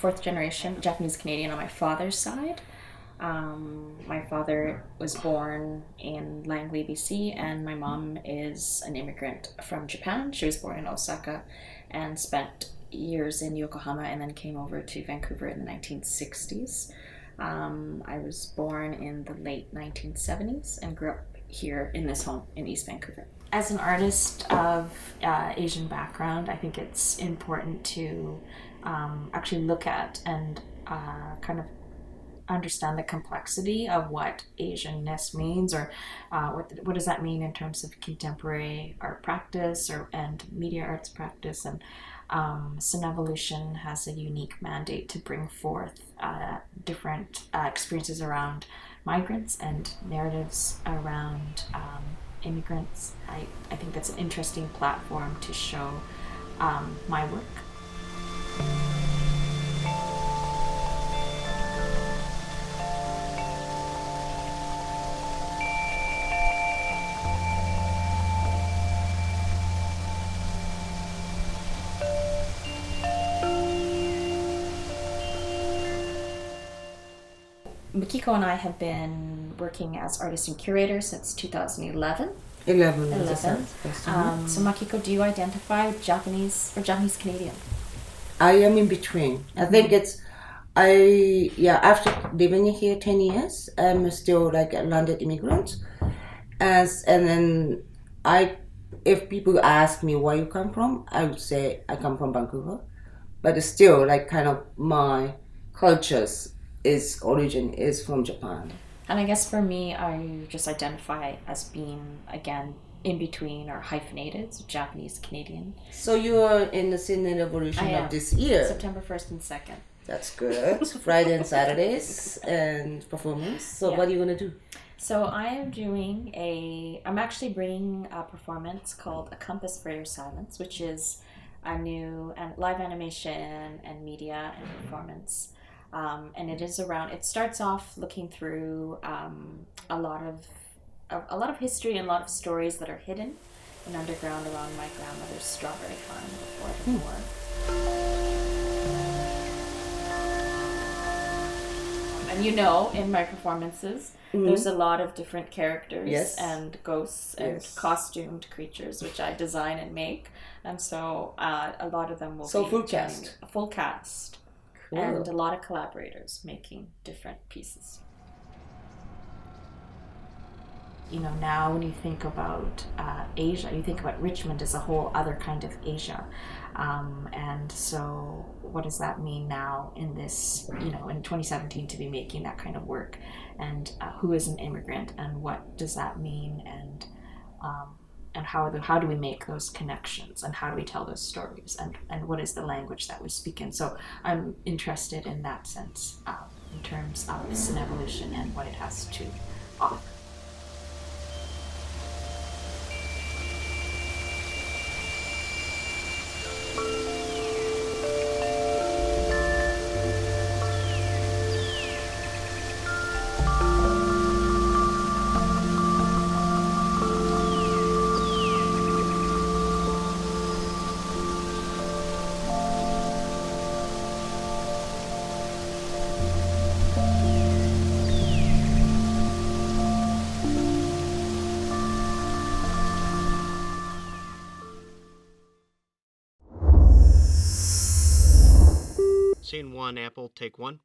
fourth generation Japanese Canadian on my father's side. My father was born in Langley, BC, and my mom is an immigrant from Japan. She was born in Osaka and spent years in Yokohama and then came over to Vancouver in the 1960s. I was born in the late 1970s and grew up here in this home in East Vancouver. As an artist of Asian background, I think it's important to actually look at and kind of understand the complexity of what Asianness means, or what does that mean in terms of contemporary art practice and media arts practice. And Cinevolution has a unique mandate to bring forth different experiences around migrants and narratives around immigrants. I think that's an interesting platform to show my work. Makiko and I have been working as artists and curators since 2011. 11. So Makiko, do you identify Japanese or Japanese Canadian? I am in between. I think after living here 10 years, I'm still like a landed immigrant. And then if people ask me where you come from, I would say I come from Vancouver. But it's still like kind of my culture's origin is from Japan. And I guess for me, I just identify as being, again, in between or hyphenated, so Japanese Canadian. So you are in the Cineworks of this year. September 1st and 2nd. That's good. Friday and Saturdays and performance. So what are you going to do? So I'm actually bringing a performance called A Compass for Your Silence, which is a new live animation and media and performance. And it starts off looking through a lot of history and a lot of stories that are hidden and underground around my grandmother's strawberry farm before the war. And in my performances, there's a lot of different characters and ghosts and costumed creatures, which I design and make. And so a lot of them will be full cast. A full cast. Cool. And a lot of collaborators making different pieces. Now when you think about Asia, you think about Richmond as a whole other kind of Asia. And so what does that mean now in this, in 2017 to be making that kind of work? And who is an immigrant and what does that mean? And how do we make those connections and how do we tell those stories and what is the language that we speak in? So I'm interested in that sense in terms of Cinevolution and what it has to offer. Scene 1, Apple, take 1.